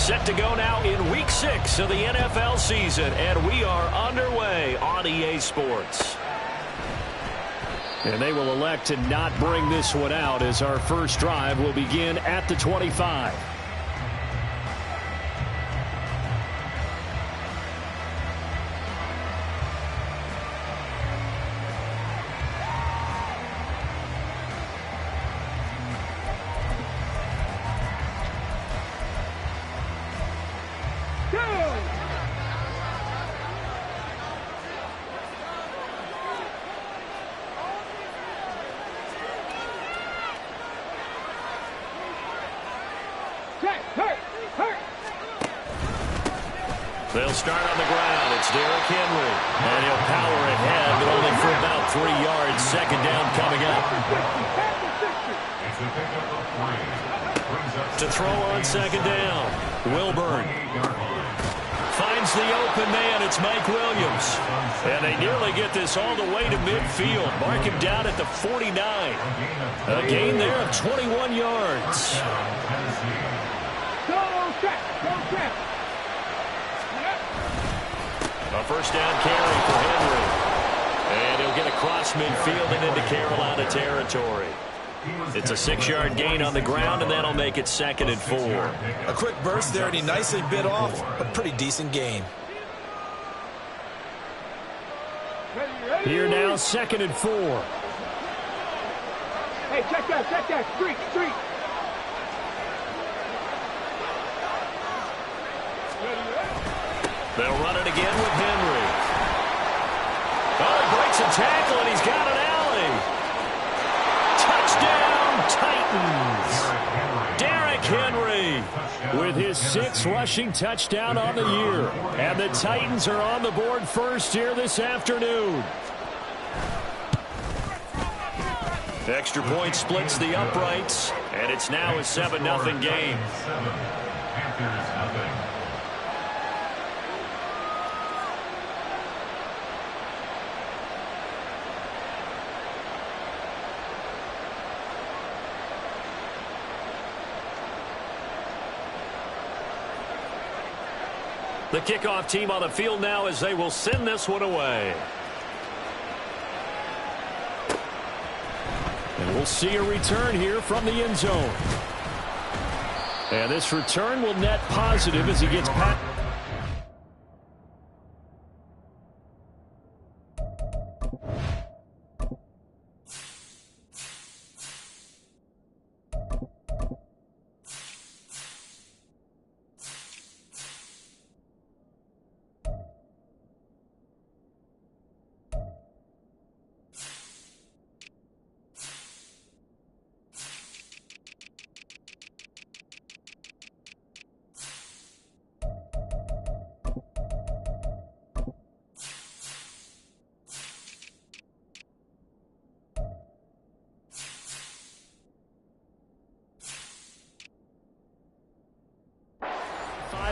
Set to go now in Week 6 of the NFL season, and we are underway on EA Sports. And they will elect to not bring this one out as our first drive will begin at the 25. They'll start on the ground. It's Derrick Henry. And he'll power ahead, but only for about 3 yards. Second down coming up. To throw on second down. Wilburn finds the open man. It's Mike Williams. And they nearly get this all the way to midfield. Mark him down at the 49. A gain there of 21 yards. A first down carry for Henry. And he'll get across midfield and into Carolina territory. It's a 6-yard gain on the ground, and that'll make it 2nd and 4. A quick burst there, and he nicely bit off a pretty decent gain. Here now, 2nd and 4. Hey, check that. Street. They'll run it again with Henry. Oh, he breaks a tackle, and he's got an alley. Touchdown, Titans. Derrick Henry with his 6th rushing touchdown on the year. And the Titans are on the board first here this afternoon. Extra point splits the uprights, and it's now a 7-0 game. The kickoff team on the field now as they will send this one away. And we'll see a return here from the end zone. And this return will net positive as he gets past.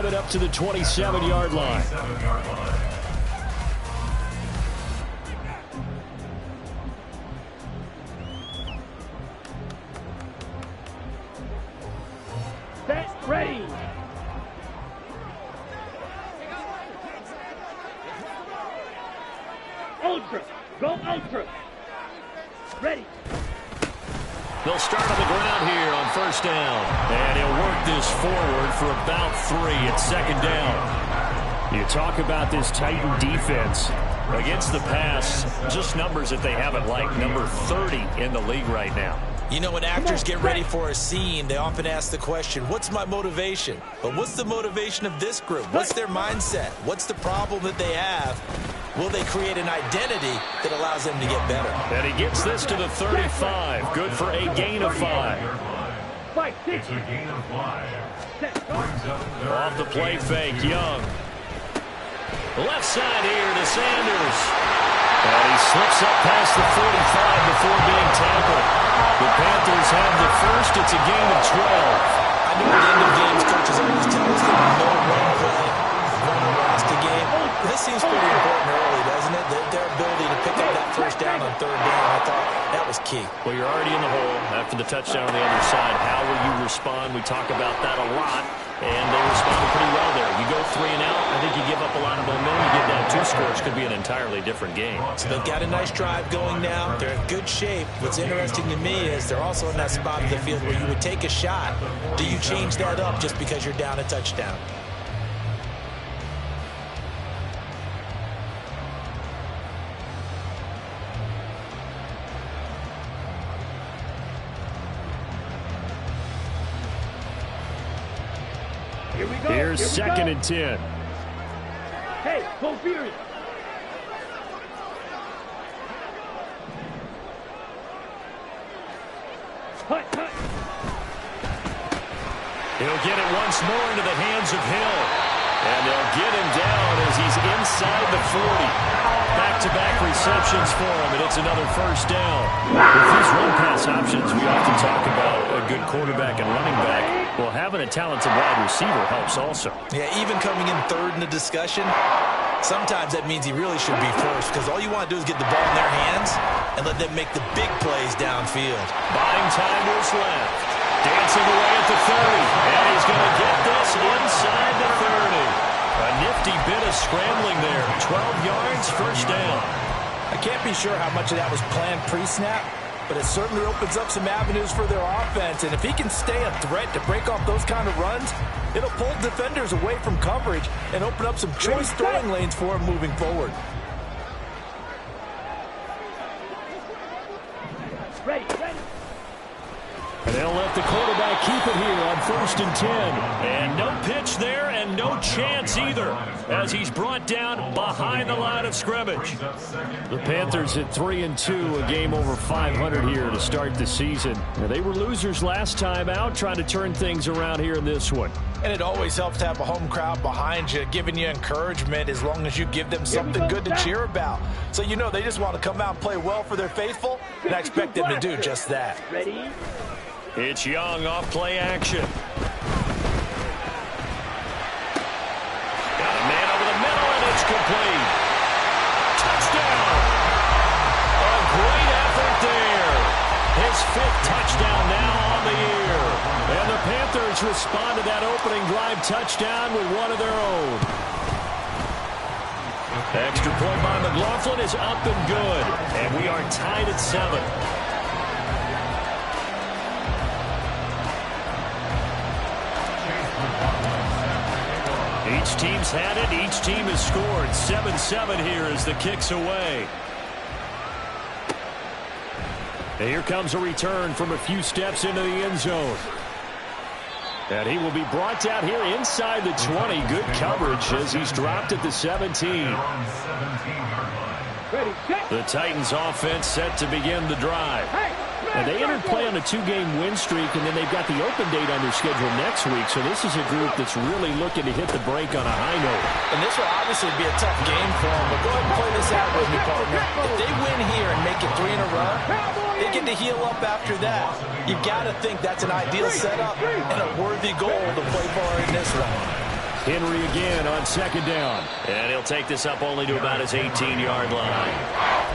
It up to the 27-yard line. Set, ready. Ultra. Go ultra. Ready. They'll start on the ground here on first down. And he'll work this forward for about 3 at second down. You talk about this Titan defense. Against the pass, just numbers that they haven't liked. Number 30 in the league right now. You know, when actors get ready for a scene, they often ask the question, what's my motivation? But what's the motivation of this group? What's their mindset? What's the problem that they have? Will they create an identity that allows them to get better? And he gets this to the 35. Good for a gain of 5. It's a gain of 5. Off the play fake, Young. Left side here to Sanders. And he slips up past the 45 before being tackled. The Panthers have the first. It's a gain of 12. I know at the end of games, coaches always tell us that no one play, run or last a game. This seems pretty important early, doesn't it? Their ability to pick up that first down on third down, I thought that was key. Well, you're already in the hole after the touchdown on the other side. How will you respond? We talk about that a lot. and they responded pretty well there. You go 3 and out, I think you give up a lot of momentum. You get down 2 scores, could be an entirely different game. So they've got a nice drive going now. They're in good shape. What's interesting to me is they're also in that spot of the field where you would take a shot. Do you change that up just because you're down a touchdown? Here we go. Here's Here we second go. and 10. Hey, go Fury. Hut, hut. He'll get it once more into the hands of Hill. And they'll get him down as he's inside the 40. Back-to-back receptions for him, and it's another first down. With these run-pass options, we often talk about a good quarterback and running back. Well, having a talented wide receiver helps also. Yeah, even coming in third in the discussion, sometimes that means he really should be first because all you want to do is get the ball in their hands and let them make the big plays downfield. Buying time to his left. Dancing away at the 30. And he's going to get this inside the 30. A nifty bit of scrambling there. 12 yards, first down. I can't be sure how much of that was planned pre-snap, but it certainly opens up some avenues for their offense. And if he can stay a threat to break off those kind of runs, it'll pull defenders away from coverage and open up some choice throwing lanes for him moving forward. Ready, ready. And they'll let the quarterback keep it here on 1st and 10. And no pitch there and no chance either as he's brought down behind the line of scrimmage. The Panthers at 3-2, a game over 500 here to start the season. Now, they were losers last time out, trying to turn things around here in this one. And it always helps to have a home crowd behind you, giving you encouragement as long as you give them something good to cheer about. So you know they just want to come out and play well for their faithful, and I expect them to do just that. Ready? It's Young off play action. Got a man over the middle, and it's complete. Touchdown! A great effort there. His 5th touchdown now on the year. And the Panthers respond to that opening drive touchdown with one of their own. Extra point by McLaughlin is up and good. And we are tied at 7. Each team's had it. Each team has scored. 7-7 here as the kick's away. And here comes a return from a few steps into the end zone. And he will be brought down here inside the 20. Good coverage as he's dropped at the 17. Ready, set. The Titans offense set to begin the drive. Hey, And they entered play on a 2-game win streak, and then they've got the open date on their schedule next week. So this is a group that's really looking to hit the break on a high note. And this will obviously be a tough game for them, but go ahead and play this out with me, partner. If they win here and make it 3 in a row, they get to heal up after that. You've got to think that's an ideal setup and a worthy goal to play for in this one. Henry again on 2nd down. And he'll take this up only to about his 18-yard line.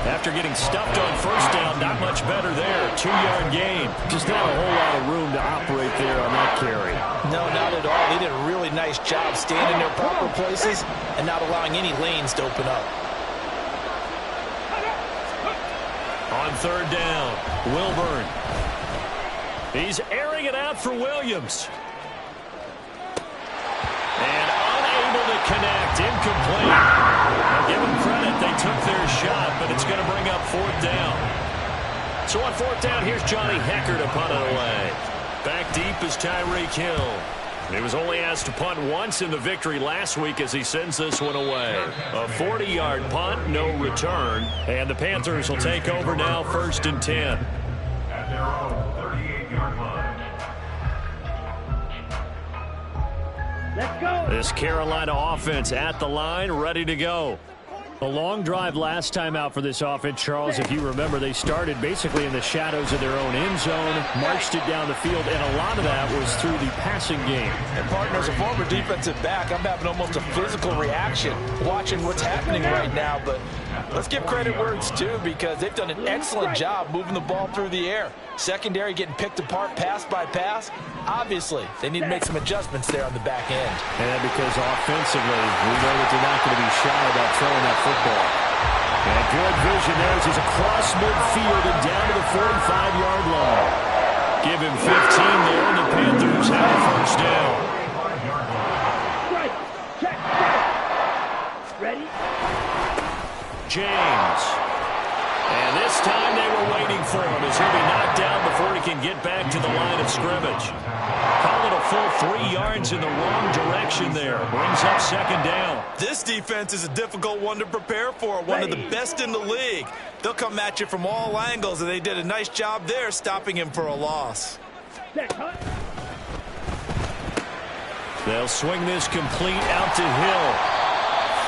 After getting stuffed on 1st down, not much better there. 2-yard gain. Just not a whole lot of room to operate there on that carry. No, not at all. They did a really nice job staying in their proper places and not allowing any lanes to open up. On 3rd down, Wilburn. He's airing it out for Williams. And unable to connect, incomplete. Now give them credit, they took their shot, but it's going to bring up 4th down. So on 4th down, here's Johnny Hecker to punt it away. Back deep is Tyreek Hill. He was only asked to punt once in the victory last week as he sends this one away. A 40-yard punt, no return. And the Panthers will take over now, 1st and 10. At their own 38-yard line. Let's go. This Carolina offense at the line, ready to go. A long drive last time out for this offense, Charles. If you remember, they started basically in the shadows of their own end zone, marched it down the field, and a lot of that was through the passing game. And partner, as a former defensive back, I'm having almost a physical reaction watching what's happening right now. But Let's give credit where it's due because they've done an excellent job moving the ball through the air. Secondary getting picked apart pass by pass. Obviously, they need to make some adjustments there on the back end. And because offensively, we know that they're not going to be shy about throwing that football. And good vision there as he's across midfield and down to the 45-yard line. Give him 15 there, and the Panthers have a first down. Right. Check. Ready? James. And this time they were waiting for him as he'll be knocked down before he can get back to the line of scrimmage. Call it a full 3 yards in the wrong direction there. Brings up second down. This defense is a difficult one to prepare for, one of the best in the league. They'll come at you from all angles, and they did a nice job there stopping him for a loss. They'll swing this complete out to Hill.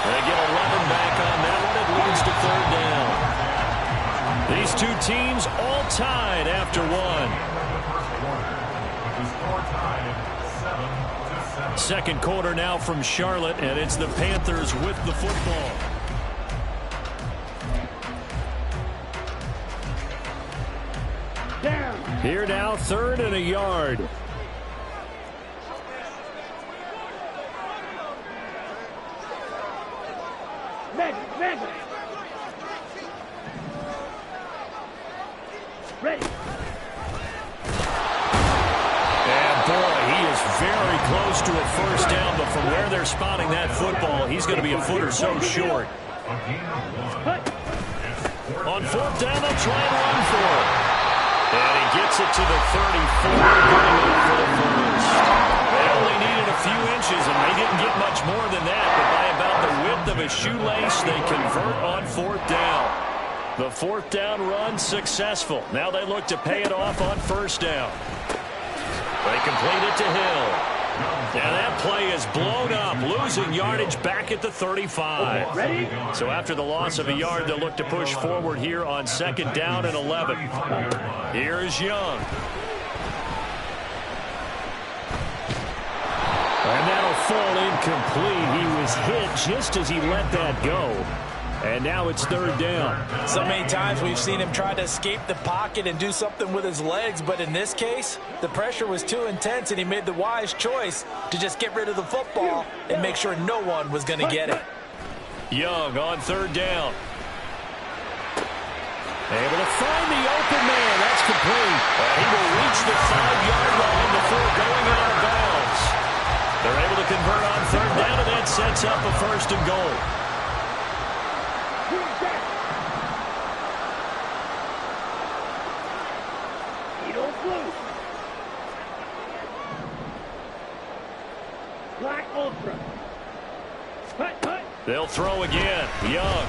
They get 11 back on that one. It leads to third down. These two teams all tied after one. Second quarter now from Charlotte, and it's the Panthers with the football. Down. Here now, 3rd and a yard. Magic. Ready. And boy, he is very close to a first down, but from where they're spotting that football, he's going to be a foot or so short. On 4th down, they'll try and run for it. And he gets it to the 34, going up for the first. They only needed a few inches, and they didn't get much more than that, but by about the width of a shoelace, they convert on 4th down. The 4th down run successful. Now they look to pay it off on 1st down. They complete it to Hill. And that play is blown up, losing yardage back at the 35. Ready? So after the loss of a yard, they'll look to push forward here on 2nd down and 11. Here's Young. And that'll fall incomplete. He was hit just as he let that go. And now it's 3rd down. So many times we've seen him try to escape the pocket and do something with his legs, but in this case, the pressure was too intense and he made the wise choice to just get rid of the football and make sure no one was going to get it. Young on 3rd down. Able to find the open man. That's complete. He will reach the 5-yard line before going out of bounds. They're able to convert on 3rd down, and that sets up a 1st and goal. Black Ultra. Hut. They'll throw again. Young.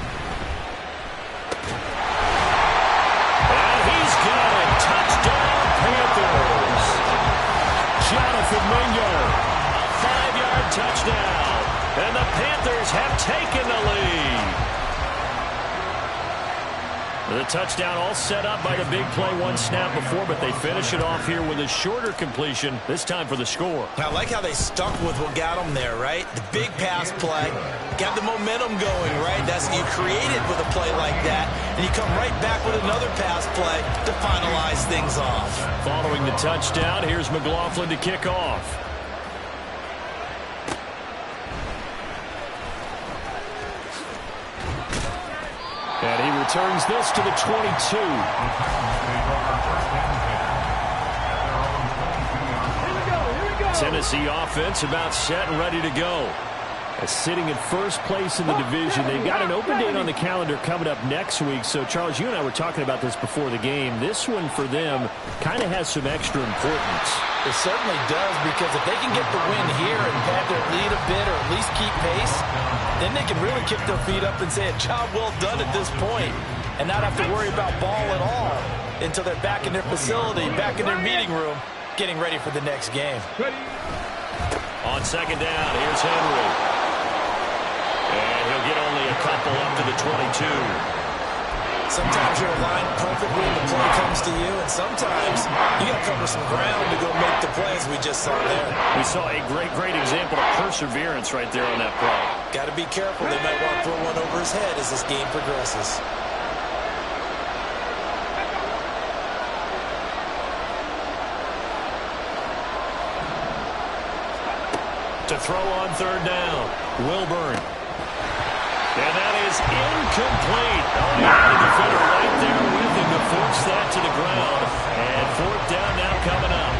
And he's got it. Touchdown, Panthers. Jonathan Mingo. A 5-yard touchdown. And the Panthers have taken the lead. The touchdown all set up by the big play, one snap before, but they finish it off here with a shorter completion, this time for the score. I like how they stuck with what got them there, right? The big pass play, got the momentum going, right? That's you created with a play like that, and you come right back with another pass play to finalize things off. Following the touchdown, here's McLaughlin to kick off. And he returns this to the 22. Tennessee offense about set and ready to go. Sitting in first place in the division. They've got an open date on the calendar coming up next week. So, Charles, you and I were talking about this before the game. This one for them kind of has some extra importance. It certainly does, because if they can get the win here and pad their lead a bit or at least keep pace, then they can really kick their feet up and say a job well done at this point and not have to worry about ball at all until they're back in their facility, back in their meeting room, getting ready for the next game. On 2nd down, here's Henry. And he'll get only a couple up to the 22. Sometimes you're aligned perfectly and the play comes to you, and sometimes you got to cover some ground to go make the play, as we just saw there. We saw a great example of perseverance right there on that play. Got to be careful. They might want to throw one over his head as this game progresses. To throw on third down, Wilburn. And that is incomplete. Oh, he had a defender right there with him to force that to the ground. And fourth down now coming up.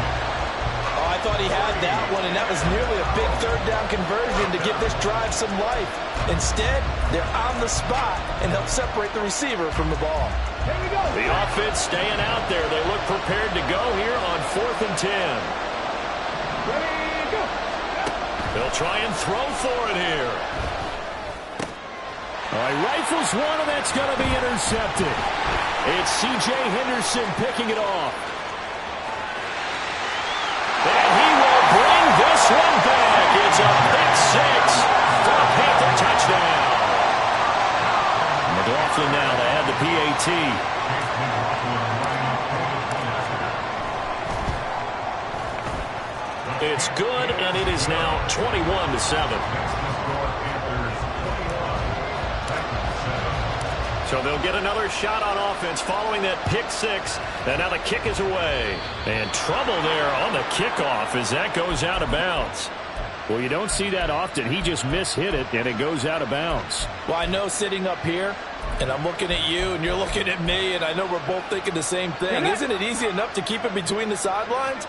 Oh, I thought he had that one, and that was nearly a big third down conversion to give this drive some life. Instead, they're on the spot and help separate the receiver from the ball. Here we go. The offense staying out there. They look prepared to go here on 4th and 10. Ready, go. They'll try and throw for it here. All right, rifles one, and that's going to be intercepted. It's C.J. Henderson picking it off. And he will bring this one back. It's a pick six for a Panther touchdown. McLaughlin now to add the PAT. It's good, and it is now 21-7. So they'll get another shot on offense following that pick six. And now the kick is away. And trouble there on the kickoff as that goes out of bounds. Well, you don't see that often. He just mishit it, and it goes out of bounds. Well, I know sitting up here, and I'm looking at you, and you're looking at me, and I know we're both thinking the same thing. Isn't it easy enough to keep it between the sidelines?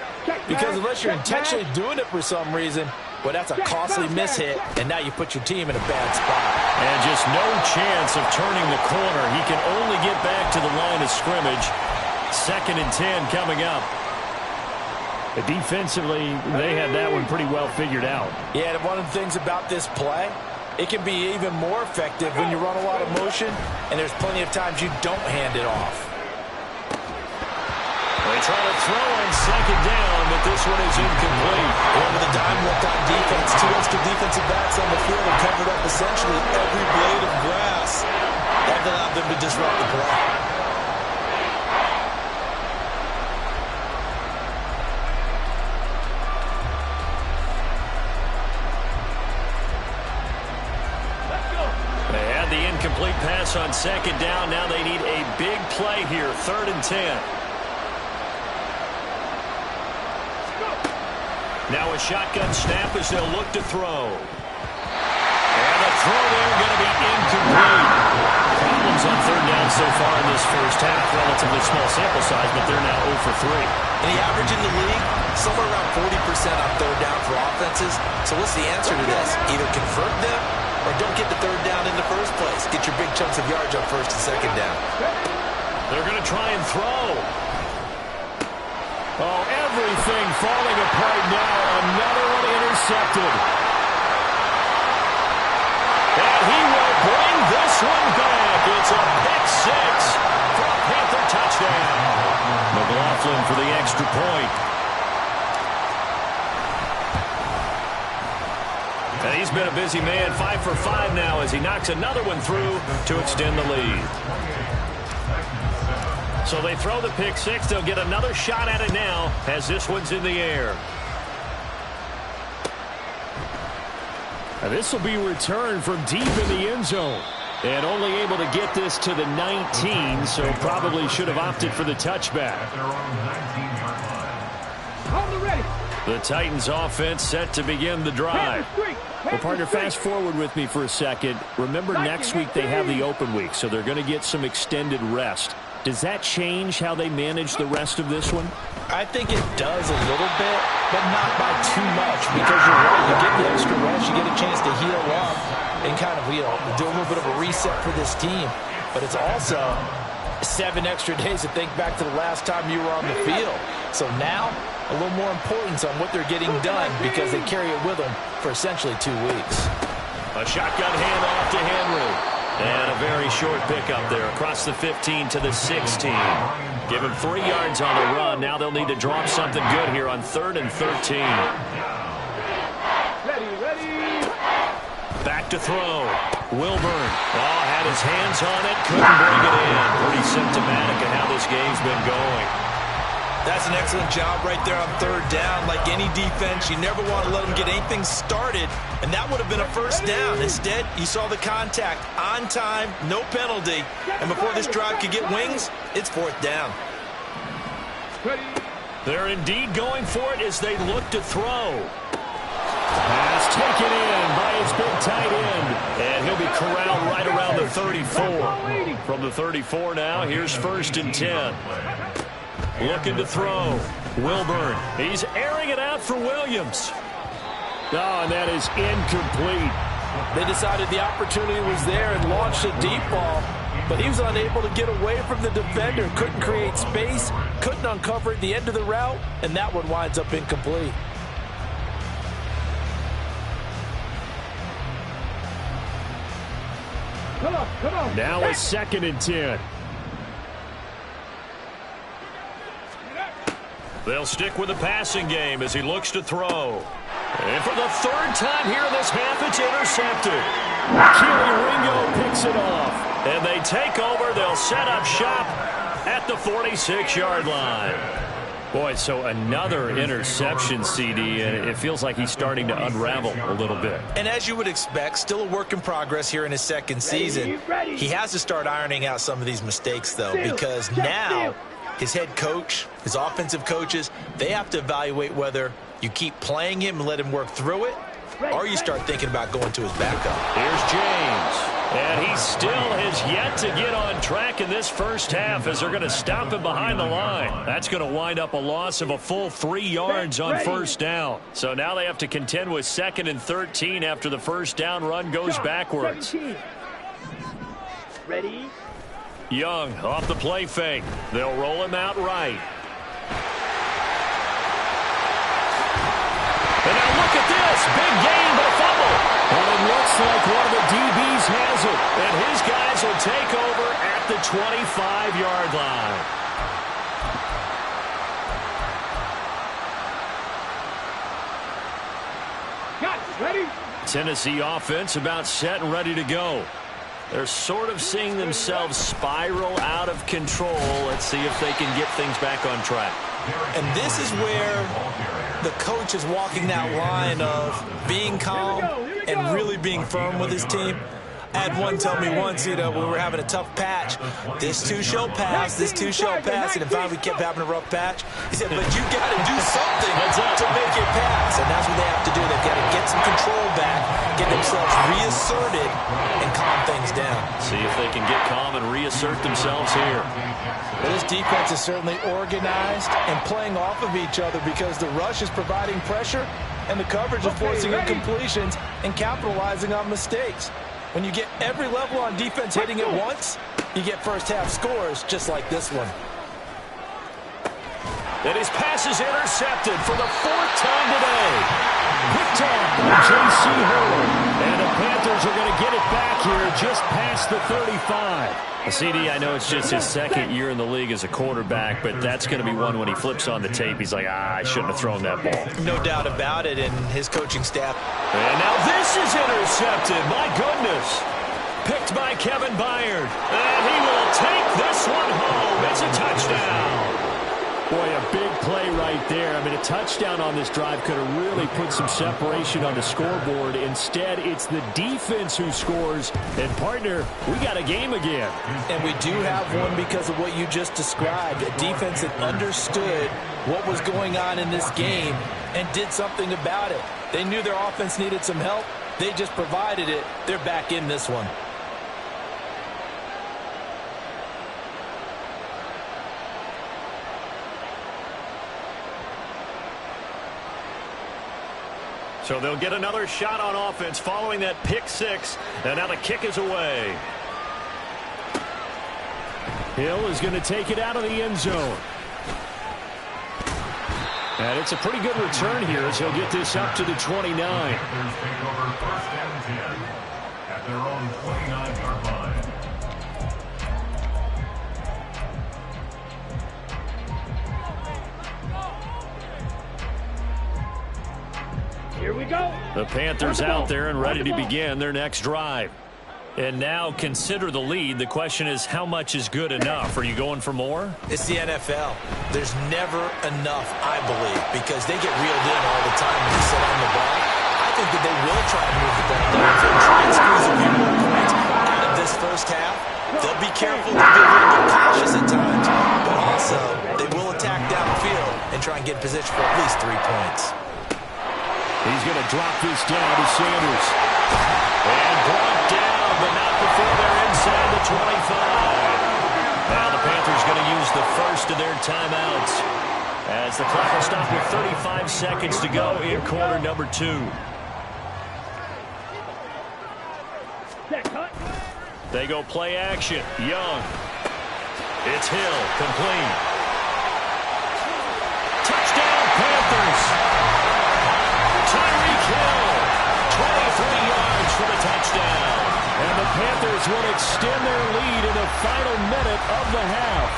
Because unless you're intentionally doing it for some reason, well, that's a costly mishit, and now you put your team in a bad spot. And just no chance of turning the corner. He can only get back to the line of scrimmage. 2nd and 10 coming up. Defensively, they had that one pretty well figured out. Yeah, and one of the things about this play, it can be even more effective when you run a lot of motion, and there's plenty of times you don't hand it off. They try to throw on 2nd down, but this one is incomplete. Over the dime look on defense, 2 extra defensive backs on the field and covered up essentially every blade of grass. That allowed them to disrupt the play. They had the incomplete pass on 2nd down. Now they need a big play here, 3rd and 10. Now a shotgun snap as they'll look to throw. And the throw there going to be incomplete. Problems on 3rd down so far in this first half. Relatively small sample size, but they're now 0 for 3. And the average in the league, somewhere around 40% on 3rd down for offenses. So what's the answer to this? Either convert them or don't get the 3rd down in the first place. Get your big chunks of yards on 1st and 2nd down. They're going to try and throw. Oh, everything falling apart now. Another one intercepted. And he will bring this one back. It's a pick six for a Panther touchdown. McLaughlin for the extra point. And he's been a busy man, 5 for 5 now as he knocks another one through to extend the lead. So they throw the pick six. They'll get another shot at it now as this one's in the air. And this will be returned from deep in the end zone. And only able to get this to the 19, so probably should have opted for the touchback. On the ready. The Titans offense set to begin the drive. Well, partner, fast forward with me for a second. Remember, next week they have the open week, so they're going to get some extended rest. Does that change how they manage the rest of this one? I think it does a little bit, but not by too much, because you're right. You get the extra rest, you get a chance to heal up and kind of, do a little bit of a reset for this team. But it's also 7 extra days to think back to the last time you were on the field. So now, a little more importance on what they're getting done because they carry it with them for essentially 2 weeks. A shotgun handoff to Henry. And a very short pickup there across the 15 to the 16. Give him 3 yards on the run. Now they'll need to drop something good here on 3rd and 13. Ready. Back to throw. Wilburn. Oh, had his hands on it. Couldn't bring it in. Pretty symptomatic of how this game's been going. That's an excellent job right there on third down. Like any defense, you never want to let them get anything started, and that would have been a first down. Instead, you saw the contact on time, no penalty, and before this drive could get wings, it's fourth down. They're indeed going for it as they look to throw. Pass taken in by his big tight end, and he'll be corralled right around the 34. From the 34 now, here's 1st and 10. Looking to throw. Wilburn. He's airing it out for Williams. Oh, and that is incomplete. They decided the opportunity was there and launched a deep ball, but he was unable to get away from the defender. Couldn't create space, couldn't uncover at the end of the route, and that one winds up incomplete. Come on. Now a 2nd and 10. They'll stick with the passing game as he looks to throw. And for the 3rd time here in this half, it's intercepted. Keely Ringo picks it off. And they take over. They'll set up shop at the 46-yard line. Boy, so another interception, CD, and it feels like he's starting to unravel a little bit. And as you would expect, still a work in progress here in his 2nd season. He has to start ironing out some of these mistakes, though, because now his head coach, his offensive coaches, they have to evaluate whether you keep playing him and let him work through it, or you start thinking about going to his backup. Here's James. And he still has yet to get on track in this first half as they're going to stop him behind the line. That's going to wind up a loss of a full 3 yards on 1st down. So now they have to contend with 2nd and 13 after the first down run goes backwards. Ready? Young off the play fake. They'll roll him out right. And now look at this. Big gain, but a fumble. And it looks like one of the DBs has it. And his guys will take over at the 25-yard line. Got it. Ready? Tennessee offense about set and ready to go. They're sort of seeing themselves spiral out of control. Let's see if they can get things back on track. And this is where the coach is walking that line of being calm and really being firm with his team. I had one tell me once, when we were having a tough patch, this too shall pass, this too shall pass, and finally we kept having a rough patch. He said, but you got to do something to make it pass, and that's what they have to do. They've got to get some control back, get themselves reasserted, and calm things down. See if they can get calm and reassert themselves here. Well, this defense is certainly organized and playing off of each other because the rush is providing pressure and the coverage is forcing incompletions and capitalizing on mistakes. When you get every level on defense hitting at once, you get first-half scores just like this one. And his pass is intercepted for the 4th time today. Picked off by J.C. Horn. And the Panthers are going to get it back here just past the 35. CD, I know it's just his 2nd year in the league as a quarterback, but that's going to be one when he flips on the tape. He's like, I shouldn't have thrown that ball. No doubt about it, and his coaching staff. And now this is intercepted. My goodness. Picked by Kevin Byard. And he will take this one home. It's a touchdown. Boy, a big play right there. I mean, a touchdown on this drive could have really put some separation on the scoreboard. Instead, it's the defense who scores. And, partner, we got a game again. And we do have one because of what you just described. A defense that understood what was going on in this game and did something about it. They knew their offense needed some help. They just provided it. They're back in this one. So they'll get another shot on offense following that pick 6. And now the kick is away. Hill is going to take it out of the end zone. And it's a pretty good return here as he'll get this up to the 29. Take over 1st and 10 at their own 29-yard line. Here we go. The Panthers out there and ready to begin their next drive. And now consider the lead. The question is, how much is good enough? Are you going for more? It's the NFL. There's never enough, I believe, because they get reeled in all the time when they sit on the ball. I think that they will try and move the ball downfield, try and squeeze a few more points out of this first half. They'll be careful, they'll be a little bit cautious at times, but also they will attack downfield and try and get in position for at least 3 points. He's going to drop this down to Sanders. And brought down, but not before they're inside the 25. Now the Panthers going to use the first of their timeouts as the clock will stop with 35 seconds to go in quarter number 2. They go play action. Young. It's Hill. Complete. Touchdown, Panthers. Tyreek Hill. 23 yards for the touchdown. And the Panthers will extend their lead in the final minute of the half.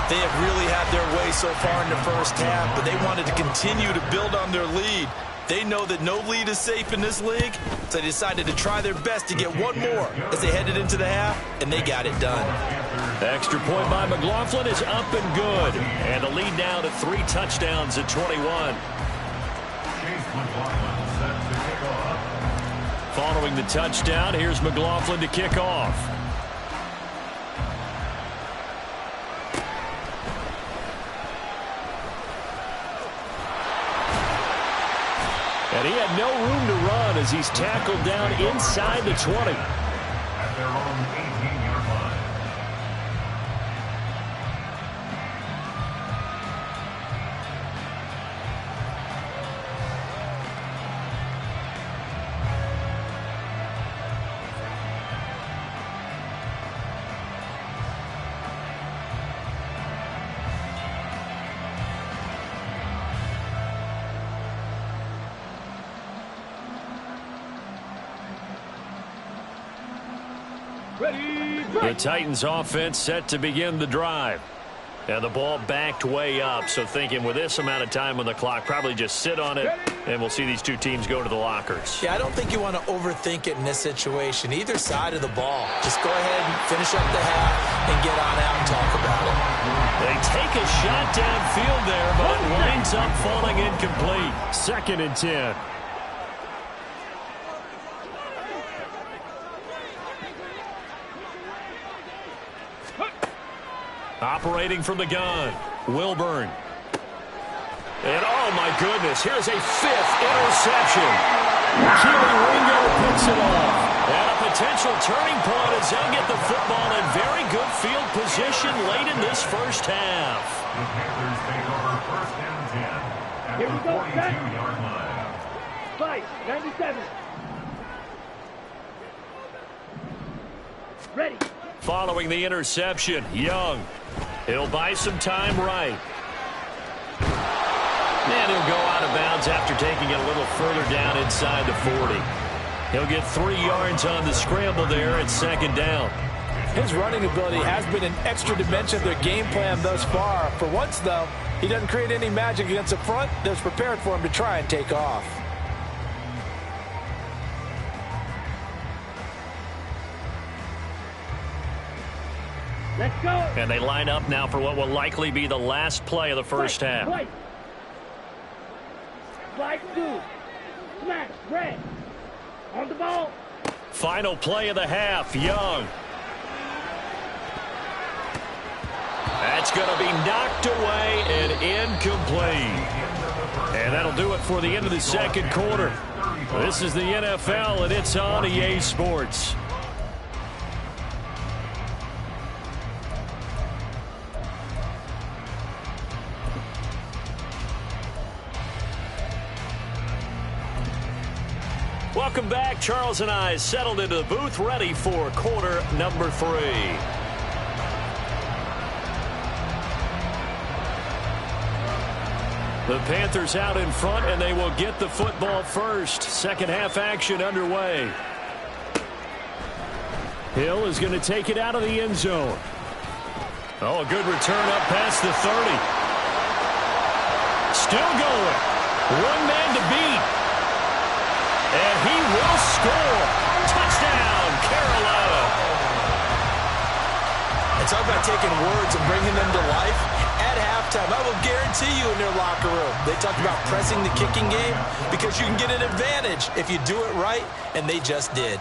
They have really had their way so far in the first half, but they wanted to continue to build on their lead. They know that no lead is safe in this league, so they decided to try their best to get one more as they headed into the half, and they got it done. The extra point by McLaughlin is up and good. And the lead now to 3 touchdowns at 21. Following the touchdown, here's McLaughlin to kick off. And he had no room to run as he's tackled down inside the 20. At their own 18-yard line. The Titans offense set to begin the drive. And the ball backed way up, so thinking with this amount of time on the clock, probably just sit on it, and we'll see these two teams go to the lockers. Yeah, I don't think you want to overthink it in this situation. Either side of the ball. Just go ahead and finish up the half and get on out and talk about it. They take a shot downfield there, but it winds up falling incomplete. 2nd and 10. Operating from the gun, Wilburn. And oh my goodness, here's a 5th interception. Keely Ringo picks it off. And a potential turning point as they'll get the football in very good field position late in this first half. The Panthers take over 1st and 10 at the 42-yard line. Fight, 97. Ready. Following the interception, Young. He'll buy some time right. And he'll go out of bounds after taking it a little further down inside the 40. He'll get 3 yards on the scramble there at 2nd down. His running ability has been an extra dimension of their game plan thus far. For once, though, he doesn't create any magic against the front that's prepared for him to try and take off. Let's go. And they line up now for what will likely be the last play of the first half. Right. Slide 2. Smash. Red. On the ball. Final play of the half, Young. That's going to be knocked away and incomplete. And that'll do it for the end of the second quarter. This is the NFL, and it's on EA Sports. Welcome back. Charles and I settled into the booth, ready for quarter number 3. The Panthers out in front, and they will get the football first. Second half action underway. Hill is going to take it out of the end zone. Oh, a good return up past the 30. Still going. One man to beat. And he will score. Touchdown, Carolina. And talk about taking words and bringing them to life. At halftime, I will guarantee you in their locker room, they talked about pressing the kicking game because you can get an advantage if you do it right, and they just did.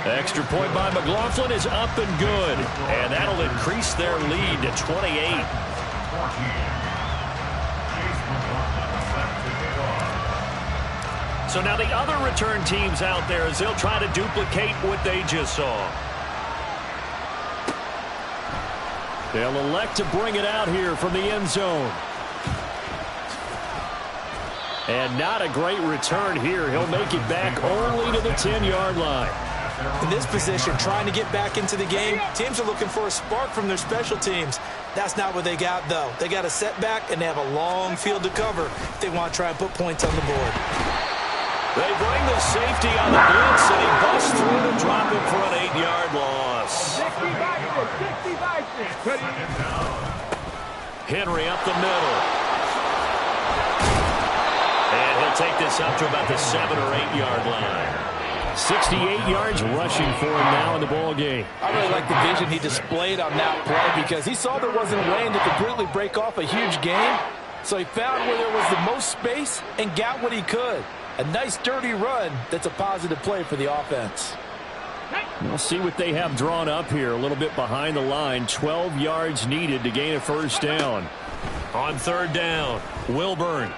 Extra point by McLaughlin is up and good. And that'll increase their lead to 28. So now the other return teams out there as they'll try to duplicate what they just saw. They'll elect to bring it out here from the end zone. And not a great return here. He'll make it back only to the 10-yard line. In this position, trying to get back into the game, teams are looking for a spark from their special teams. That's not what they got, though. They got a setback, and they have a long field to cover if they want to try and put points on the board. They bring the safety on the blitz, and he busts through to drop him for an 8-yard loss. Henry up the middle. And he'll take this up to about the 7- or 8-yard line. 68 yards rushing for him now in the ball game. I really like the vision he displayed on that play because he saw there wasn't a lane to completely break off a huge gain. So he found where there was the most space and got what he could. A nice dirty run that's a positive play for the offense. We'll see what they have drawn up here. A little bit behind the line. 12 yards needed to gain a first down. On 3rd down, Wilburn.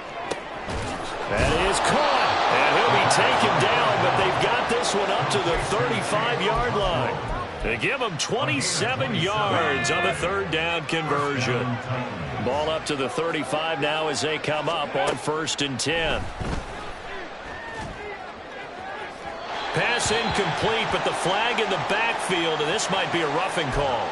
That is caught. And he'll be taken down, but they've got this one up to the 35-yard line. They give him 27 yards on the 3rd down conversion. Ball up to the 35 now as they come up on 1st and 10. Pass incomplete, but the flag in the backfield, and this might be a roughing call.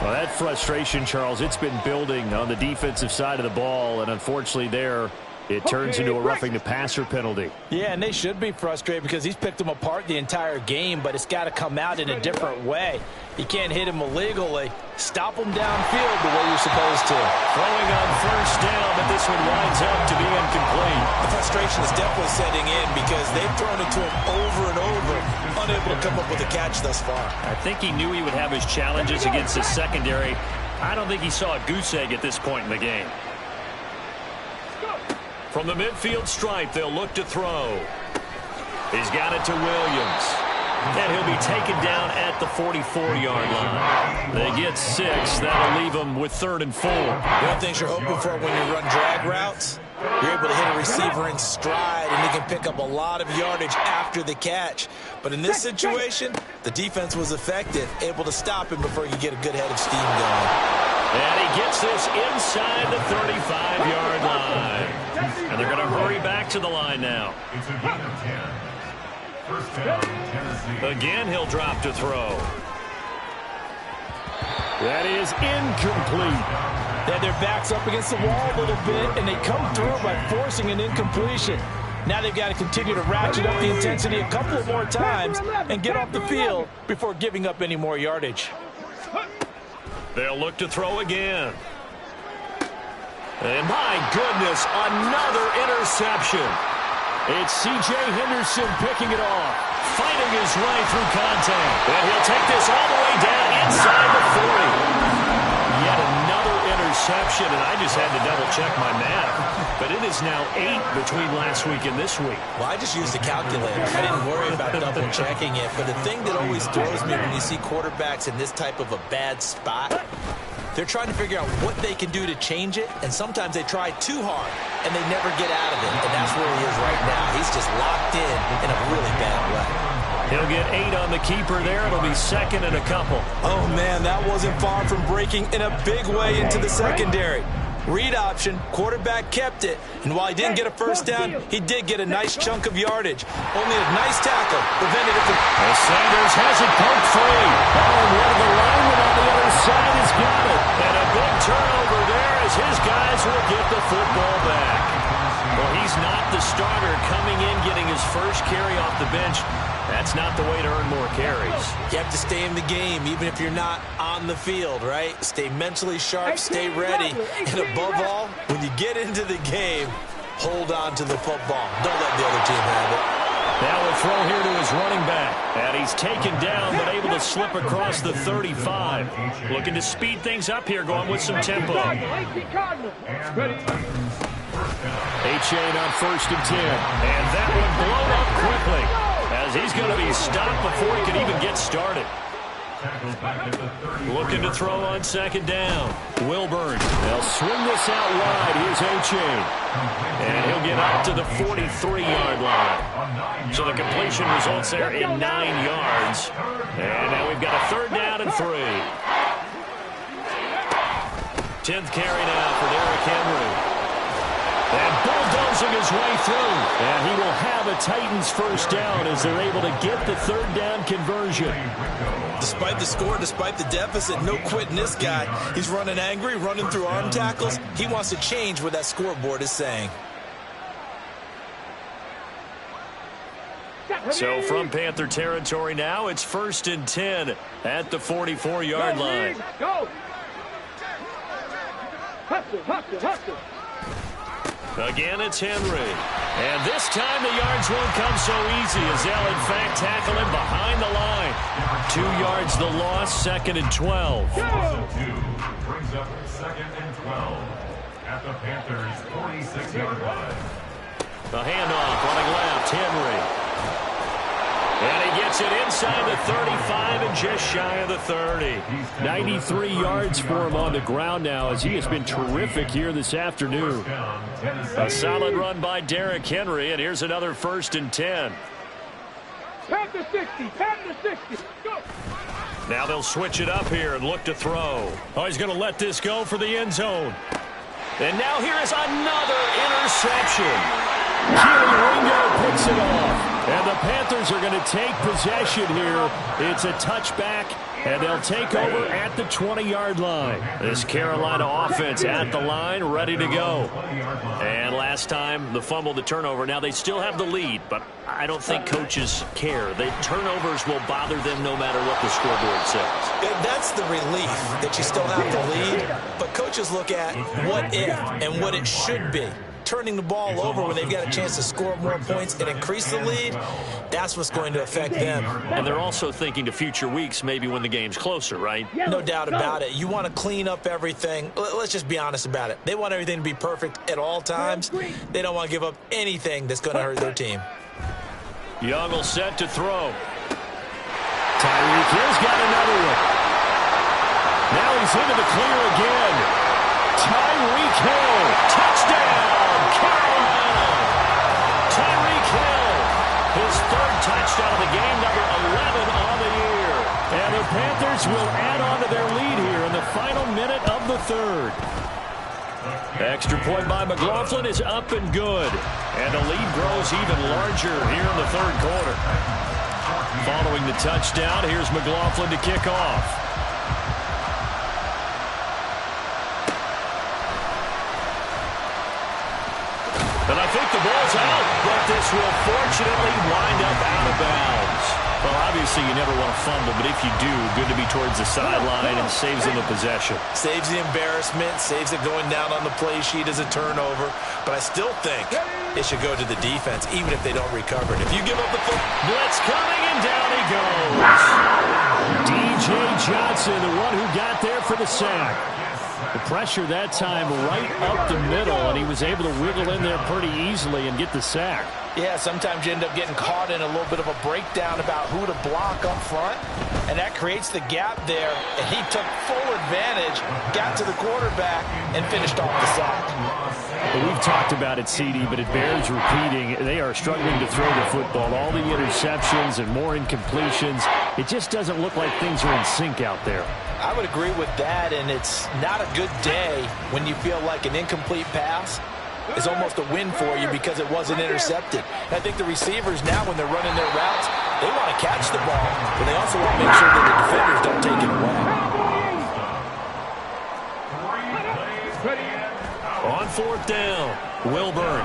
Well, that frustration, Charles, it's been building on the defensive side of the ball, and unfortunately there, it turns into a roughing the passer penalty. Yeah, and they should be frustrated because he's picked them apart the entire game, but it's got to come out in a different way. You can't hit him illegally. Stop him downfield the way you're supposed to. Throwing on 1st down, but this one winds up to be incomplete. The frustration is definitely setting in because they've thrown it to him over and over, unable to come up with a catch thus far. I think he knew he would have his challenges against his secondary. I don't think he saw a goose egg at this point in the game. From the midfield stripe, they'll look to throw. He's got it to Williams. And he'll be taken down at the 44-yard line. They get 6. That'll leave them with 3rd and 4. One of the things you're hoping for when you run drag routes, you're able to hit a receiver in stride, and he can pick up a lot of yardage after the catch. But in this situation, the defense was effective, able to stop him before you get a good head of steam going. And he gets this inside the 35-yard line. And they're going to hurry back to the line now. It's a gain of 10. First down, Tennessee. Again, he'll drop to throw. That is incomplete. They had their backs up against the wall a little bit, and they come through by forcing an incompletion. Now they've got to continue to ratchet up the intensity a couple of more times and get off the field before giving up any more yardage. They'll look to throw again. And my goodness, another interception. It's C.J. Henderson picking it off, fighting his way through contact. And he'll take this all the way down inside the 40. Yet another interception, and I just had to double-check my math. But it is now 8 between last week and this week. Well, I just used a calculator. I didn't worry about double-checking it. But the thing that always throws me when you see quarterbacks in this type of a bad spot, they're trying to figure out what they can do to change it, and sometimes they try too hard, and they never get out of it. And that's where he is right now. He's just locked in a really bad way. He'll get 8 on the keeper there. It'll be 2nd and a couple. Oh, man, that wasn't far from breaking in a big way into the secondary. Read option, quarterback kept it, and while he didn't get a first down, he did get a nice chunk of yardage. Only a nice tackle prevented it from... Well, Sanders has it poked free. Oh, and one of the linemen on the other side has got it. And a big turnover there as his guys will get the football back. Well, he's not the starter coming in, getting his first carry off the bench. That's not the way to earn more carries. Yeah, have to stay in the game, even if you're not on the field, right? Stay mentally sharp, stay ready, and above all, when you get into the game, hold on to the football. Don't let the other team have it. Now we'll throw here to his running back. And he's taken down, but able to slip across the 35. Looking to speed things up here, going with some tempo. A-Chain on 1st and 10. And that one blown up quickly, as he's going to be stopped before he can even get started. Looking to throw on 2nd down. Wilburn. They'll swing this out wide. Here's A-Chain. And he'll get up to the 43-yard line. So the completion results there in 9 yards. And now we've got a 3rd down and 3. 10th carry now for Derrick Henry. And bulldozing his way through. And he will have a Titans 1st down as they're able to get the 3rd down conversion. Despite the score, despite the deficit, no quitting this guy. He's running angry, running through arm tackles. He wants to change what that scoreboard is saying. So from Panther territory now, it's 1st and 10 at the 44-yard line. Go! Hustle, hustle, hustle. Again, it's Henry. And this time the yards won't come so easy as they'll, in fact, tackle him behind the line. 2 yards the loss, 2nd and 12. Brings up 2nd and 12 at the Panthers' 46-yard line. The handoff running left, Henry. And he gets it inside the 35 and just shy of the 30. 93 yards for him on the ground now as he has been terrific here this afternoon. A solid run by Derrick Henry, and here's another 1st and 10. Panther 60, Panther 60. Go! Now they'll switch it up here and look to throw. Oh, he's going to let this go for the end zone. And now here is another interception. Keely Ringo picks it off. And the Panthers are going to take possession here. It's a touchback, and they'll take over at the 20-yard line. This Carolina offense at the line, ready to go. And last time, the fumble, the turnover. Now they still have the lead, but I don't think coaches care. The turnovers will bother them no matter what the scoreboard says. That's the relief that you still have the lead, but coaches look at what if and what it should be. Turning the ball over when they've got a chance to score more points and increase the lead, that's what's going to affect them. And they're also thinking to future weeks, maybe when the game's closer, right? No doubt about it. You want to clean up everything. Let's just be honest about it. They want everything to be perfect at all times. They don't want to give up anything that's going to hurt their team. Young will set to throw. Tyreek Hill's got another one. Now he's into the clear again. Tyreek Hill, touchdown, Carolina. Tyreek Hill, his 3rd touchdown of the game, number 11 on the year. And the Panthers will add on to their lead here in the final minute of the 3rd. Extra point by McLaughlin is up and good. And the lead grows even larger here in the 3rd quarter. Following the touchdown, here's McLaughlin to kick off. And I think the ball's out, but this will fortunately wind up out of bounds. Well, obviously you never want to fumble, but if you do, good to be towards the sideline and saves them a possession. Saves the embarrassment, saves it going down on the play sheet as a turnover. But I still think it should go to the defense, even if they don't recover it. If you give up the football, blitz coming, and down he goes. D.J. Johnson, the one who got there for the sack. The pressure that time right up the middle, and he was able to wiggle in there pretty easily and get the sack. Yeah, sometimes you end up getting caught in a little bit of a breakdown about who to block up front, and that creates the gap there, and he took full advantage, got to the quarterback, and finished off the sack. Well, we've talked about it, CD, but it bears repeating. They are struggling to throw the football. All the interceptions and more incompletions. It just doesn't look like things are in sync out there. I would agree with that, and it's not a good day when you feel like an incomplete pass is almost a win for you because it wasn't intercepted. And I think the receivers now, when they're running their routes, they want to catch the ball, but they also want to make sure that the defenders don't take it away. On 4th down, Wilburn.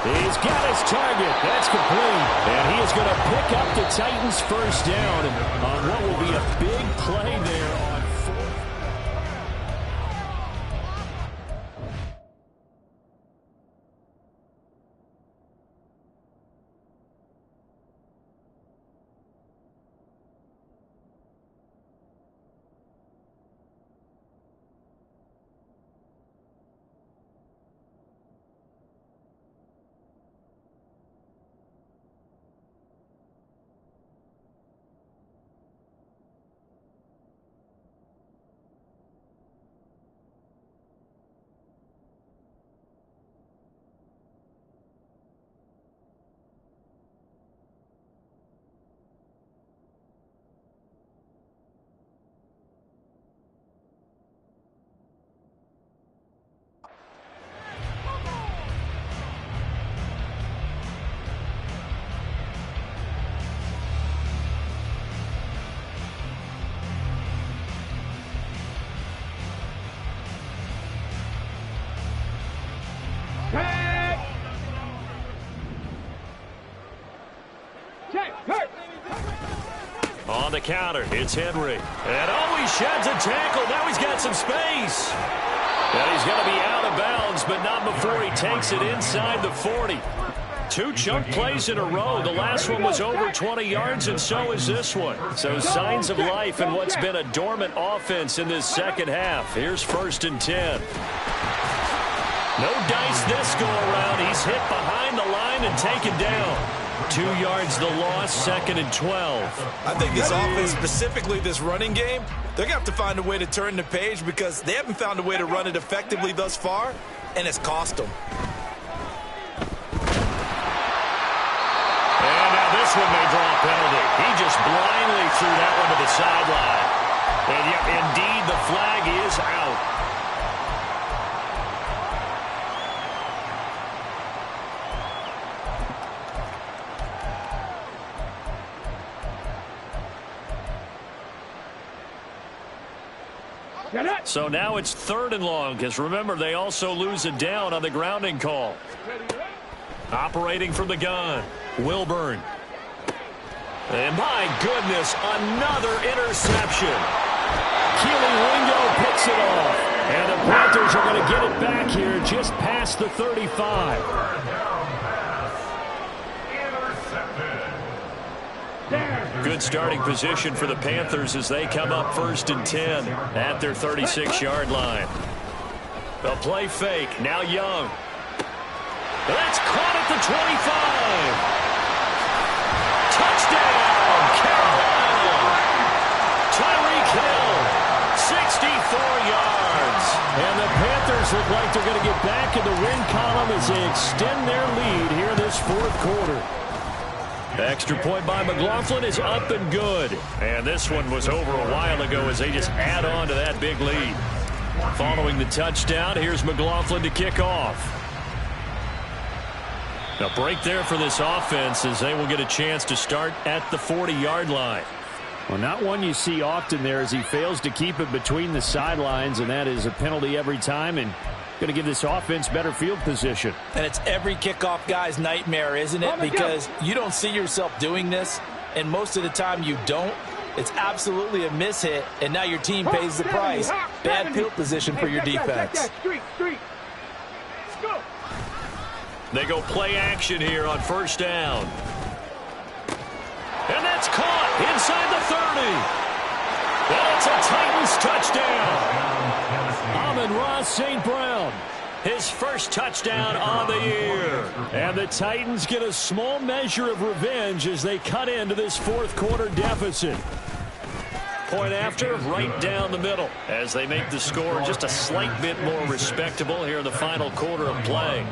He's got his target. That's complete. And he is going to pick up the Titans' first down on what will be a big play there on fourth. On the counter, it's Henry. And oh, he sheds a tackle. Now he's got some space. And he's going to be out of bounds, but not before he takes it inside the 40. 2 chunk plays in a row. The last one was over 20 yards, and so is this one. So signs of life in what's been a dormant offense in this second half. Here's 1st and 10. No dice this go around. He's hit behind the line and taken down. 2 yards the loss, 2nd and 12. I think this offense, specifically this running game, they're going to have to find a way to turn the page because they haven't found a way to run it effectively thus far, and it's cost them. And now this one may draw a penalty. He just blindly threw that one to the sideline. And yet, indeed, the flag is out. So now it's 3rd and long, because remember, they also lose a down on the grounding call. Operating from the gun, Wilburn. And my goodness, another interception. Keely Ringo picks it off. And the Panthers are going to get it back here just past the 35. Good starting position for the Panthers as they come up 1st and 10 at their 36-yard line. A play fake. Now Young. That's caught at the 25. Touchdown, Carolina. Tyreek Hill, 64 yards. And the Panthers look like they're going to get back in the win column as they extend their lead here in this 4th quarter. Extra point by McLaughlin is up and good. And this one was over a while ago as they just add on to that big lead. Following the touchdown, here's McLaughlin to kick off. A break there for this offense as they will get a chance to start at the 40-yard line. Well, not one you see often there as he fails to keep it between the sidelines, and that is a penalty every time and going to give this offense better field position. And it's every kickoff guy's nightmare, isn't it? Because you don't see yourself doing this, and most of the time you don't. It's absolutely a mishit, and now your team pays the price. Bad field position for your defense. They go play action here on 1st down. And that's caught inside the 30. Well, it's a Titans touchdown. Amon-Ra St. Brown, his first touchdown on the year. And the Titans get a small measure of revenge as they cut into this 4th quarter deficit. Point after, right down the middle as they make the score just a slight bit more respectable here in the final quarter of play.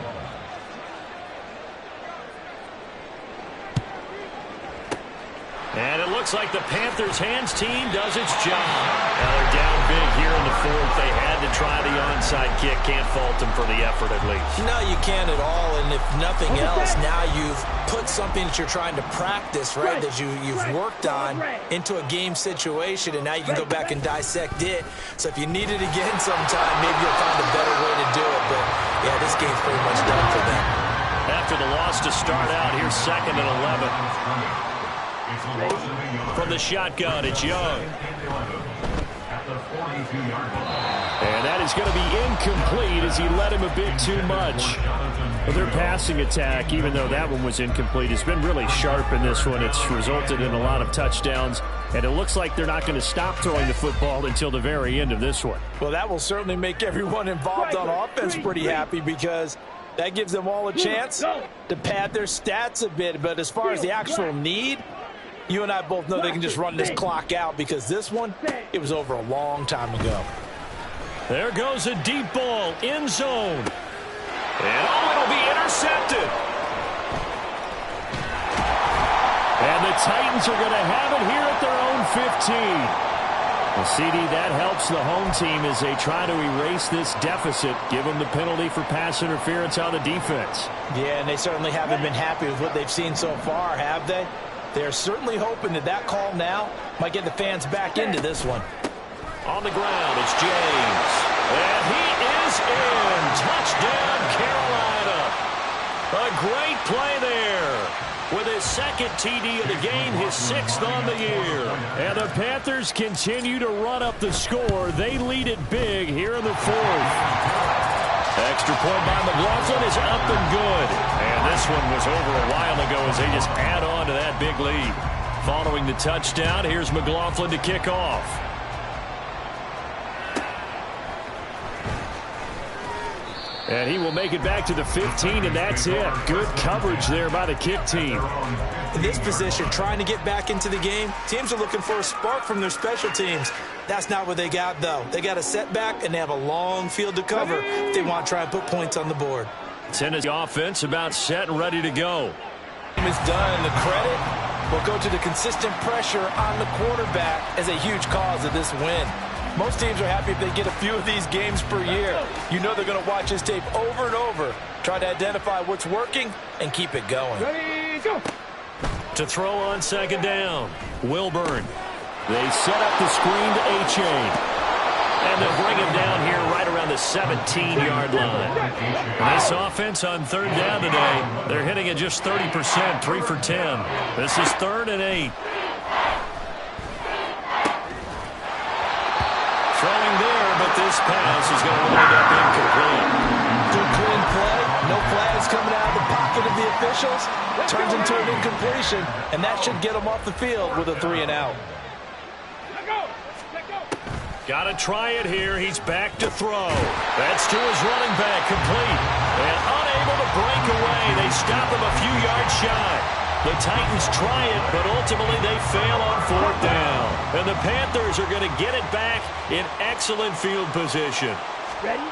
And it looks like the Panthers' hands team does its job. Now they're down big here in the 4th. They had to try the onside kick. Can't fault them for the effort at least. No, you can't at all. And if nothing else, now you've put something that you're trying to practice, right, that you've worked on into a game situation, and now you can go back and dissect it. So if you need it again sometime, maybe you'll find a better way to do it. But, yeah, this game's pretty much done for them. After the loss to start out, here's 2nd and 11. From the shotgun, it's Young. And that is going to be incomplete as he led him a bit too much. Well, their passing attack, even though that one was incomplete, has been really sharp in this one. It's resulted in a lot of touchdowns, and it looks like they're not going to stop throwing the football until the very end of this one. Well, that will certainly make everyone involved on offense pretty happy because that gives them all a chance to pad their stats a bit. But as far as the actual need, you and I both know they can just run this clock out because this one, it was over a long time ago. There goes a deep ball, end zone. And it'll be intercepted. And the Titans are going to have it here at their own 15. Well, CD, that helps the home team as they try to erase this deficit, give them the penalty for pass interference on the defense. Yeah, and they certainly haven't been happy with what they've seen so far, have they? They're certainly hoping that that call now might get the fans back into this one. On the ground, it's James. And he is in. Touchdown, Carolina. A great play there. With his 2nd TD of the game, his 6th on the year. And the Panthers continue to run up the score. They lead it big here in the 4th. Extra point by McLaughlin is up and good. And this one was over a while ago as they just add on to that big lead. Following the touchdown, here's McLaughlin to kick off. And he will make it back to the 15, and that's it. Good coverage there by the kick team. In this position, trying to get back into the game, teams are looking for a spark from their special teams. That's not what they got, though. They got a setback, and they have a long field to cover if they want to try and put points on the board. Tennessee offense about set and ready to go. Team is done. The credit will go to the consistent pressure on the quarterback as a huge cause of this win. Most teams are happy if they get a few of these games per year. You know they're going to watch this tape over and over, try to identify what's working, and keep it going. Ready, go. To throw on 2nd down, Wilburn. They set up the screen to A-Chain. And they'll bring him down here right around the 17-yard line. This offense on 3rd down today, they're hitting at just 30%, 3 for 10. This is 3rd and 8. Throwing there, but this pass is going to wind up incomplete. Good clean play. No flags coming out of the pocket of the officials. Turns into an incompletion, and that should get them off the field with a 3 and out. Let go. Let go. Got to try it here. He's back to throw. That's to his running back, complete. And unable to break away. They stop him a few yards shy. The Titans try it, but ultimately they fail on 4th down. And the Panthers are going to get it back in excellent field position. Ready?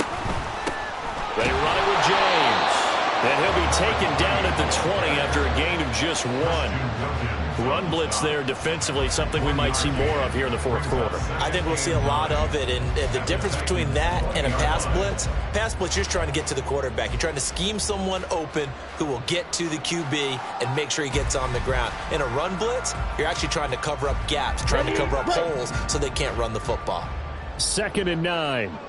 They run it with James. And he'll be taken down at the 20 after a gain of just 1. Run blitz there defensively, something we might see more of here in the 4th quarter. I think we'll see a lot of it, and the difference between that and a pass blitz, you're just trying to get to the quarterback. You're trying to scheme someone open who will get to the QB and make sure he gets on the ground. In a run blitz, you're actually trying to cover up gaps, trying to cover up holes so they can't run the football. 2nd and 9.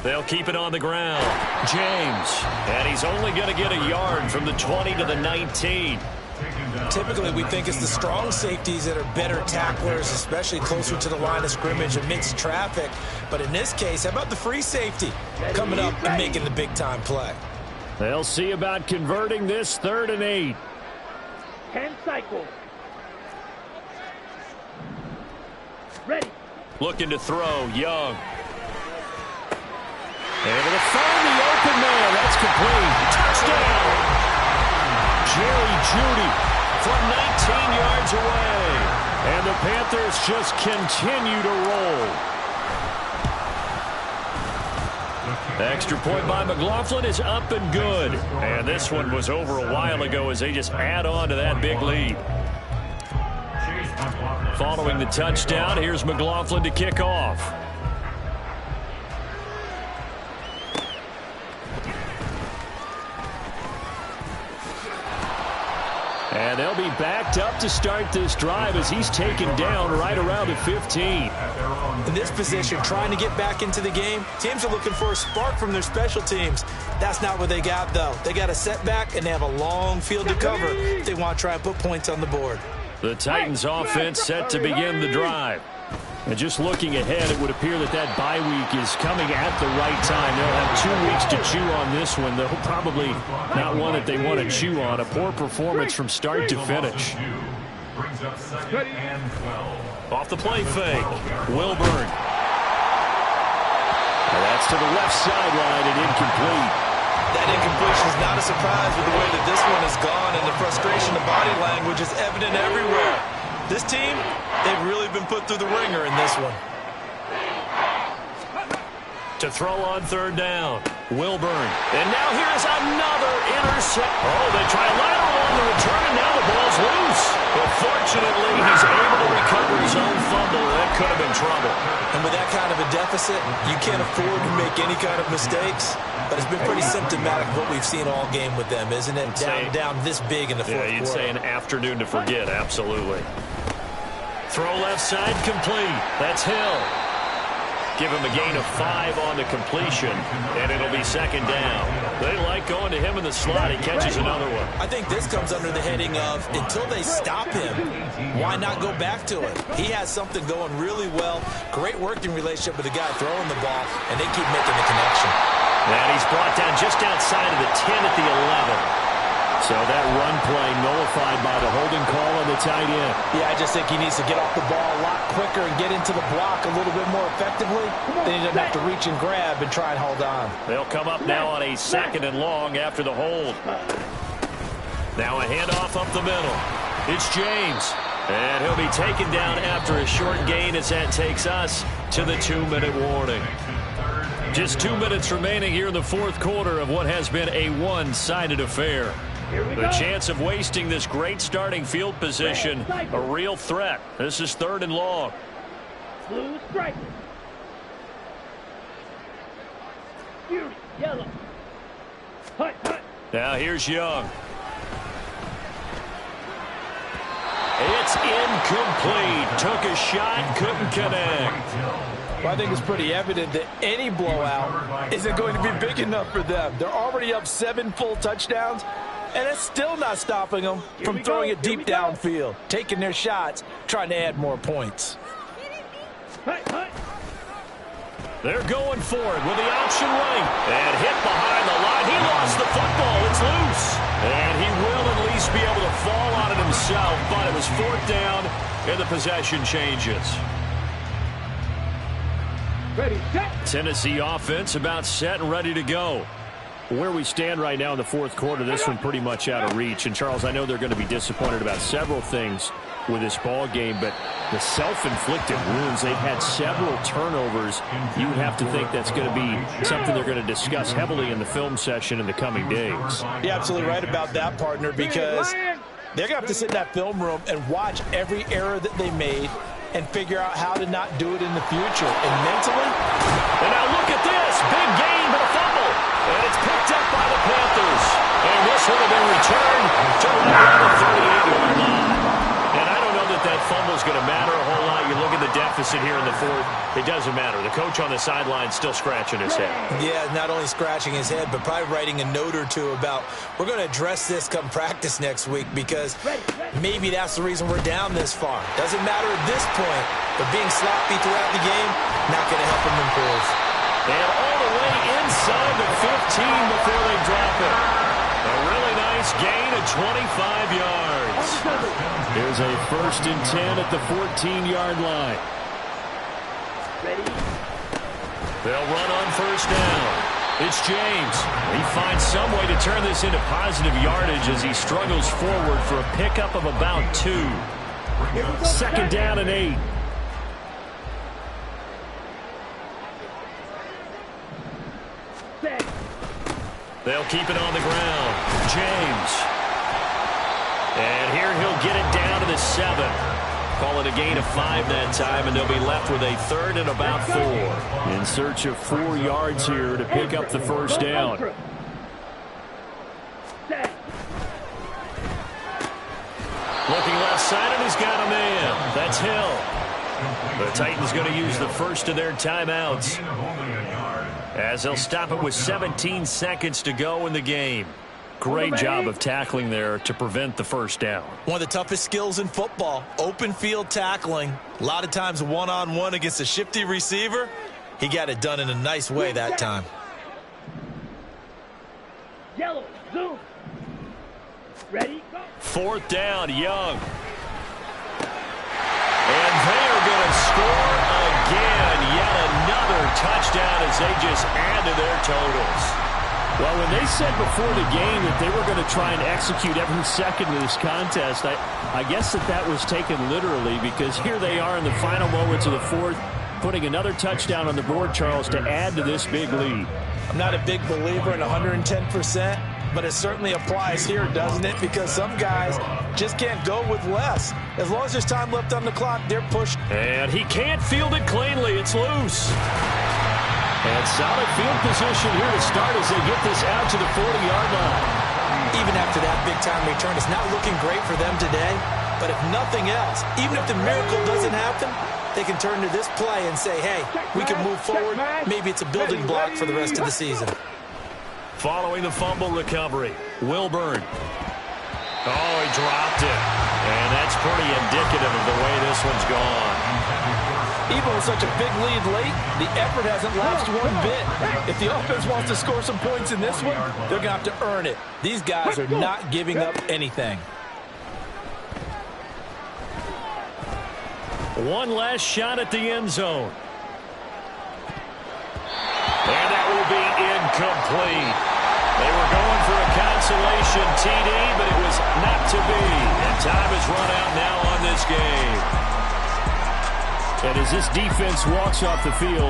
They'll keep it on the ground. James. And he's only going to get a yard from the 20 to the 19. Typically, we think it's the strong safeties that are better tacklers, especially closer to the line of scrimmage amidst traffic. But in this case, how about the free safety coming up and making the big-time play? They'll see about converting this 3rd and 8. 10 cycles. Ready. Looking to throw, Young. Able to find the open man. That's complete. Touchdown. Jerry Jeudy from 19 yards away. And the Panthers just continue to roll. Extra point by McLaughlin is up and good. And this one was over a while ago as they just add on to that big lead. Following the touchdown, here's McLaughlin to kick off. And they'll be backed up to start this drive as he's taken down right around the 15. In this position, trying to get back into the game, teams are looking for a spark from their special teams. That's not what they got, though. They got a setback, and they have a long field to cover if they want to try and put points on the board. The Titans offense set to begin the drive. And just looking ahead, it would appear that that bye week is coming at the right time. They'll have 2 weeks to chew on this one, though probably not one that they want to chew on. A poor performance from start to finish. Brings up second and 12. Off the play fake, Wilburn. And that's to the left sideline and incomplete. That incompletion is not a surprise with the way that this one has gone, and the frustration of body language is evident everywhere. This team, they've really been put through the ringer in this one. To throw on third down, Wilburn. And now here's another intercept. Oh, they try lateral on the return, and now the ball's loose. But fortunately, he's able to recover his own fumble. That could have been trouble. And with that kind of a deficit, you can't afford to make any kind of mistakes. But it's been pretty symptomatic of what we've seen all game with them, isn't it? Down this big in the fourth quarter. Yeah, you'd say an afternoon to forget, absolutely. Throw left side complete. That's Hill. Give him a gain of 5 on the completion, and it'll be second down. They like going to him in the slot. He catches another one. I think this comes under the heading of until they stop him, why not go back to it? He has something going really well. Great working relationship with the guy throwing the ball, and they keep making the connection. And he's brought down just outside of the 10 at the 11. So that run play nullified by the holding call on the tight end. Yeah, I just think he needs to get off the ball a lot quicker and get into the block a little bit more effectively. Then he doesn't have to reach and grab and try and hold on. They'll come up now on a 2nd and long after the hold. Now a handoff up the middle. It's James. And he'll be taken down after a short gain as that takes us to the 2-minute warning. Just 2 minutes remaining here in the fourth quarter of what has been a one-sided affair. The chance of wasting this great starting field position, a real threat. This is 3rd and long. Blue striker. Yellow. Hut, hut. Now here's Young. It's incomplete. Took a shot, couldn't connect. Well, I think it's pretty evident that any blowout isn't going to be big enough for them. They're already up 7 full touchdowns, and it's still not stopping them from throwing it deep downfield, taking their shots, trying to add more points. They're going for it with the option right. And hit behind the line. He lost the football. It's loose. And he will at least be able to fall on it himself, but it was 4th down, and the possession changes. Ready, set. Tennessee offense about set and ready to go. Where we stand right now in the fourth quarter, this one pretty much out of reach. And, Charles, I know they're going to be disappointed about several things with this ball game, but the self-inflicted wounds, they've had several turnovers. You would have to think that's going to be something they're going to discuss heavily in the film session in the coming days. You're absolutely right about that, partner, because they're going to have to sit in that film room and watch every error that they made and figure out how to not do it in the future. And mentally, and now look at this. Big gain, but a fumble. And it's picked up by the Panthers. And this would have been returned to right around the 38-yard line. And I don't know that that fumble is going to matter a whole lot. You look at the deficit here in the fourth. It doesn't matter. The coach on the sideline still scratching his head. Yeah, not only scratching his head, but probably writing a note or two about, we're going to address this come practice next week because maybe that's the reason we're down this far. Doesn't matter at this point, but being sloppy throughout the game, not going to help him improve. And all the way inside the 15 before they drop it. A really nice gain of 25 yards. Here's a 1st and 10 at the 14-yard line. Ready. They'll run on 1st down. It's James. He finds some way to turn this into positive yardage as he struggles forward for a pickup of about 2. 2nd down and 8. They'll keep it on the ground. James. And here he'll get it down to the 7. Call it a gain of 5 that time, and they'll be left with a 3rd and about 4. In search of 4 yards here to pick up the 1st down. That's Hill. The Titans going to use the first of their timeouts, as they'll stop it with 17 seconds to go in the game. Great job of tackling there to prevent the first down. One of the toughest skills in football, open field tackling. A lot of times one-on-one against a shifty receiver. He got it done in a nice way that time. Yellow, zoom. Ready, go. Fourth down, Young. And they are going to score again. Yet another touchdown as they just add to their totals. Well, when they said before the game that they were going to try and execute every second of this contest, I guess that was taken literally, because here they are in the final moments of the fourth, putting another touchdown on the board, Charles, to add to this big lead. I'm not a big believer in 110%, but it certainly applies here, doesn't it? Because some guys just can't go with less. As long as there's time left on the clock, they're pushed. And he can't field it cleanly. It's loose. And solid field position here to start as they get this out to the 40-yard line. Even after that big-time return, it's not looking great for them today. But if nothing else, even if the miracle doesn't happen, they can turn to this play and say, hey, we can move forward. Maybe it's a building block for the rest of the season. Following the fumble recovery, Wilburn. Oh, he dropped it. And that's pretty indicative of the way this one's gone. Even with such a big lead late, the effort hasn't lapsed one bit. If the offense wants to score some points in this one, they're going to have to earn it. These guys are not giving up anything. One last shot at the end zone. And that will be incomplete. They were going for a consolation TD, but it was not to be. And time has run out now on this game. And as this defense walks off the field,